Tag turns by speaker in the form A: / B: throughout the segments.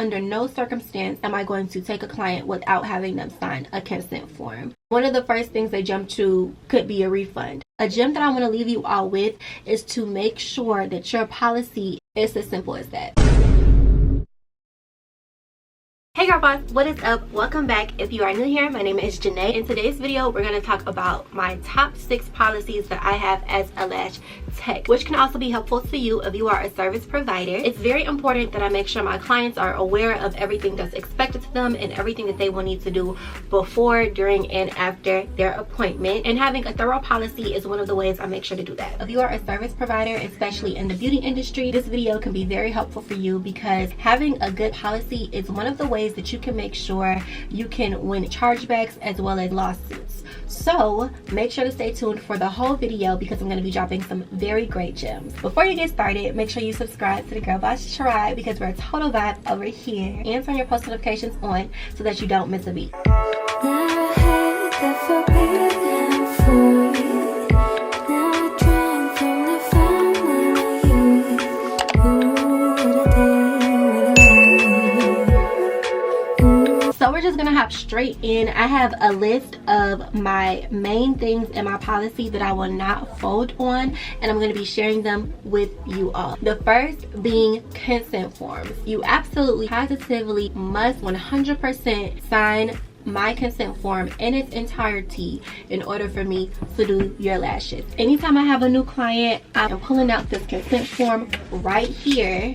A: Under no circumstance am I going to take a client without having them sign a consent form. One of the first things they jump to could be a refund. A gem that I want to leave you all with is to make sure that your policy is as simple as that. Hey girl boss, what is up? Welcome back. If you are new here, my name is Janae. In today's video, we're going to talk about my top 6 policies that I have as a lash tech, which can also be helpful to you if you are a service provider. It's very important that I make sure my clients are aware of everything that's expected to them and everything that they will need to do before, during, and after their appointment. And having a thorough policy is one of the ways I make sure to do that. If you are a service provider, especially in the beauty industry, this video can be very helpful for you because having a good policy is one of the ways that you can make sure you can win chargebacks as well as lawsuits. So make sure to stay tuned for the whole video because I'm going to be dropping some very great gems. Before you get started, make sure you subscribe to the Girl Boss Tribe because we're a total vibe over here, and turn your post notifications on so that you don't miss a beat. So we're just gonna hop straight in. I have a list of my main things in my policy that I will not fold on, and I'm gonna be sharing them with you all. The first being consent forms. You absolutely positively must 100% sign my consent form in its entirety in order for me to do your lashes. Anytime I have a new client, I'm pulling out this consent form right here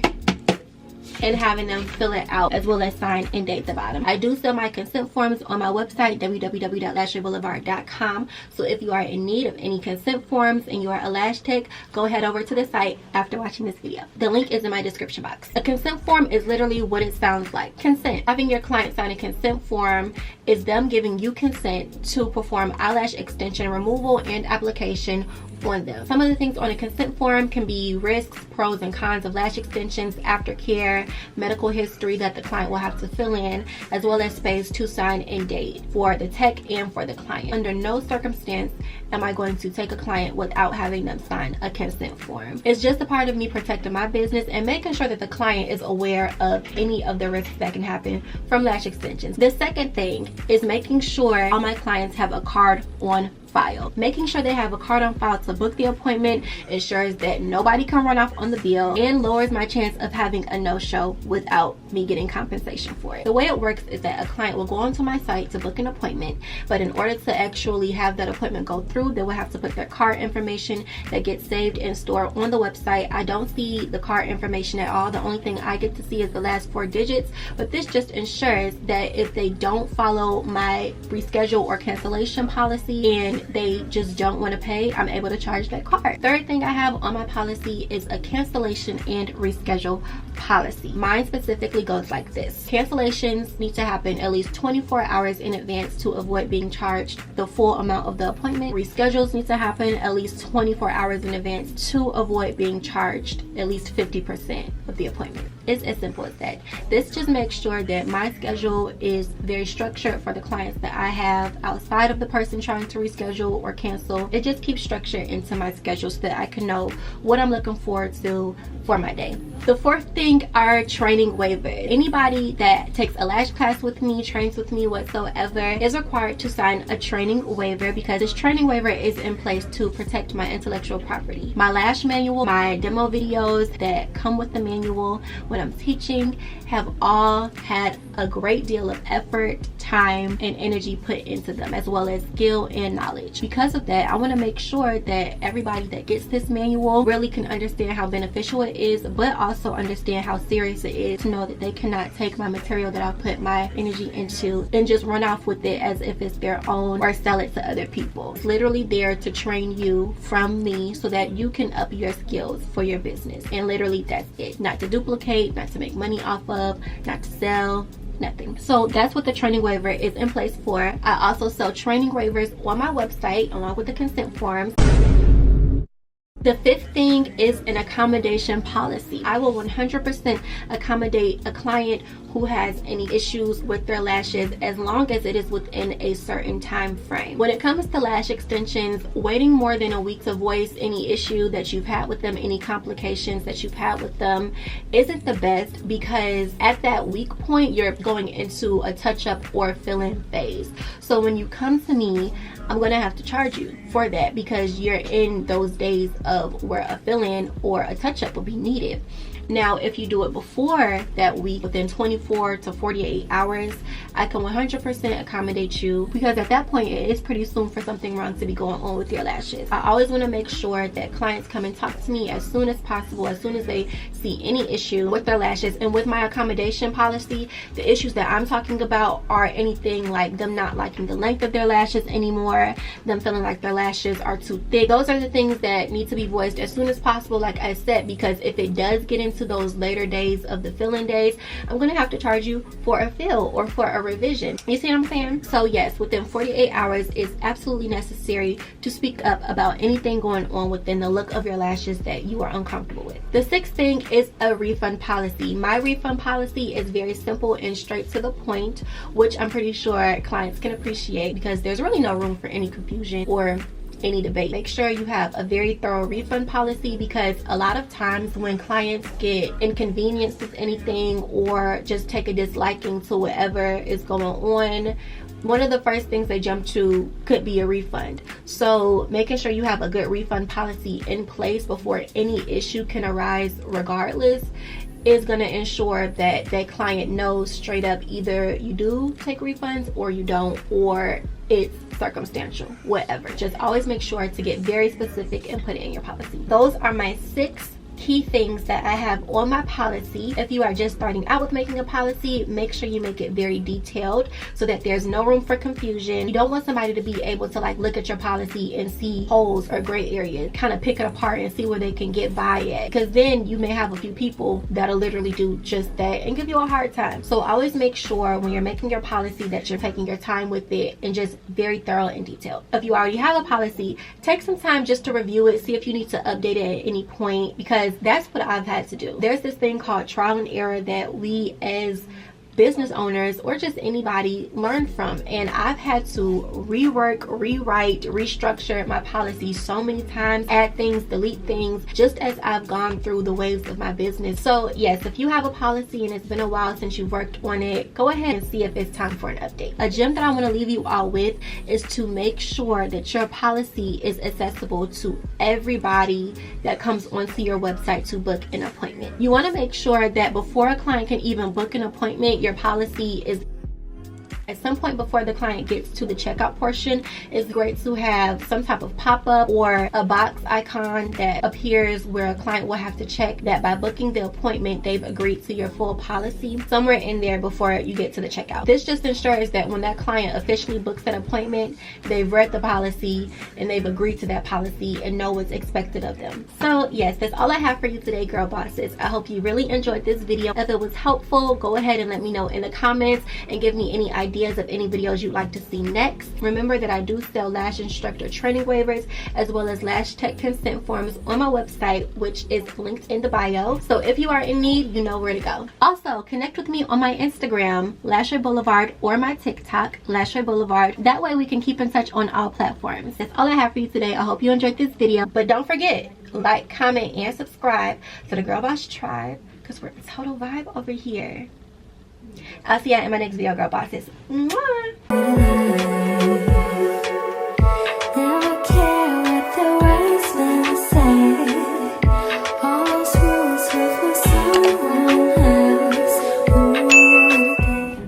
A: and having them fill it out as well as sign and date the bottom. I do sell my consent forms on my website www.lashboulevard.com. so if you are in need of any consent forms and you are a lash tech, go ahead over to the site after watching this video. The link is in my description box. A consent form is literally what it sounds like. Consent. Having your client sign a consent form is them giving you consent to perform eyelash extension removal and application on them. Some of the things on a consent form can be risks, pros and cons of lash extensions, aftercare, medical history that the client will have to fill in, as well as space to sign and date for the tech and for the client. Under no circumstance am I going to take a client without having them sign a consent form. It's just a part of me protecting my business and making sure that the client is aware of any of the risks that can happen from lash extensions. The second thing is making sure all my clients have a card on file. Making sure they have a card on file to book the appointment ensures that nobody can run off on the bill and lowers my chance of having a no-show without me getting compensation for it. The way it works is that a client will go onto my site to book an appointment, but in order to actually have that appointment go through, they will have to put their card information that gets saved and stored on the website. I don't see the card information at all. The only thing I get to see is the last 4 digits, but this just ensures that if they don't follow my reschedule or cancellation policy and they just don't want to pay, I'm able to charge that card. Third thing I have on my policy is a cancellation and reschedule policy. Mine specifically goes like this. Cancellations need to happen at least 24 hours in advance to avoid being charged the full amount of the appointment. Reschedules need to happen at least 24 hours in advance to avoid being charged at least 50% of the appointment. It's as simple as that. This just makes sure that my schedule is very structured for the clients that I have outside of the person trying to reschedule or cancel. It just keeps structure into my schedule so that I can know what I'm looking forward to for my day. The fourth thing are training waivers. Anybody that takes a lash class with me, trains with me whatsoever, is required to sign a training waiver because this training waiver is in place to protect my intellectual property. My lash manual, my demo videos that come with the manual when I'm teaching have all had a great deal of effort, time, and energy put into them, as well as skill and knowledge. Because of that, I want to make sure that everybody that gets this manual really can understand how beneficial it is, but also understand how serious it is to know that they cannot take my material that I put my energy into and just run off with it as if it's their own or sell it to other people. It's literally there to train you from me so that you can up your skills for your business. And literally that's it. Not to duplicate, not to make money off of, not to sell, nothing. So that's what the training waiver is in place for. I also sell training waivers on my website along with the consent forms. The fifth thing is an accommodation policy. I will 100% accommodate a client who has any issues with their lashes, as long as it is within a certain time frame. When it comes to lash extensions, waiting more than a week to voice any issue that you've had with them, any complications that you've had with them, isn't the best, because at that week point you're going into a touch-up or fill-in phase. So when you come to me, I'm gonna have to charge you for that, because you're in those days of where a fill-in or a touch-up will be needed. Now, if you do it before that week, within 24 to 48 hours, I can 100% accommodate you, because at that point it is pretty soon for something wrong to be going on with your lashes. I always want to make sure that clients come and talk to me as soon as possible, as soon as they see any issue with their lashes. And with my accommodation policy, the issues that I'm talking about are anything like them not liking the length of their lashes anymore, them feeling like their lashes are too thick. Those are the things that need to be voiced as soon as possible, like I said, because if it does get into those later days of the fill-in days, I'm gonna have to charge you for a fill or for a revision. You see what I'm saying? So yes, within 48 hours is absolutely necessary to speak up about anything going on within the look of your lashes that you are uncomfortable with. The sixth thing is a refund policy. My refund policy is very simple and straight to the point, which I'm pretty sure clients can appreciate, because there's really no room for any confusion or any debate. Make sure you have a very thorough refund policy, because a lot of times when clients get inconvenienced with anything or just take a disliking to whatever is going on, one of the first things they jump to could be a refund. So making sure you have a good refund policy in place before any issue can arise regardless is going to ensure that that client knows straight up, either you do take refunds or you don't, or it's circumstantial, whatever. Just always make sure to get very specific and put it in your policy. Those are my 6 key things that I have on my policy. If you are just starting out with making a policy, make sure you make it very detailed so that there's no room for confusion. You don't want somebody to be able to like look at your policy and see holes or gray areas, kind of pick it apart and see where they can get by at, because then you may have a few people that'll literally do just that and give you a hard time. So always make sure when you're making your policy that you're taking your time with it and just very thorough and detailed. If you already have a policy, take some time just to review it, see if you need to update it at any point, because that's what I've had to do. There's this thing called trial and error that we as business owners or just anybody learn from, and I've had to rework, rewrite, restructure my policy so many times, add things, delete things, just as I've gone through the waves of my business. So yes, if you have a policy and it's been a while since you've worked on it, go ahead and see if it's time for an update. A gem that I want to leave you all with is to make sure that your policy is accessible to everybody that comes onto your website to book an appointment. You want to make sure that before a client can even book an appointment, your policy is at some point before the client gets to the checkout portion. It's great to have some type of pop-up or a box icon that appears where a client will have to check that by booking the appointment they've agreed to your full policy, somewhere in there before you get to the checkout. This just ensures that when that client officially books that appointment, they've read the policy and they've agreed to that policy and know what's expected of them. So yes, that's all I have for you today, girl bosses. I hope you really enjoyed this video. If it was helpful, go ahead and let me know in the comments and give me any ideas of any videos you'd like to see next. Remember that I do sell lash instructor training waivers as well as lash tech consent forms on my website, which is linked in the bio. So if you are in need, you know where to go. Also, connect with me on my Instagram, Lasher Boulevard, or my TikTok, Lasher Boulevard. That way we can keep in touch on all platforms. That's all I have for you today. I hope you enjoyed this video, but don't forget, like, comment, and subscribe to the Girl Boss Tribe, because we're a total vibe over here. I'll see you in my next video, girl bosses. Mwah!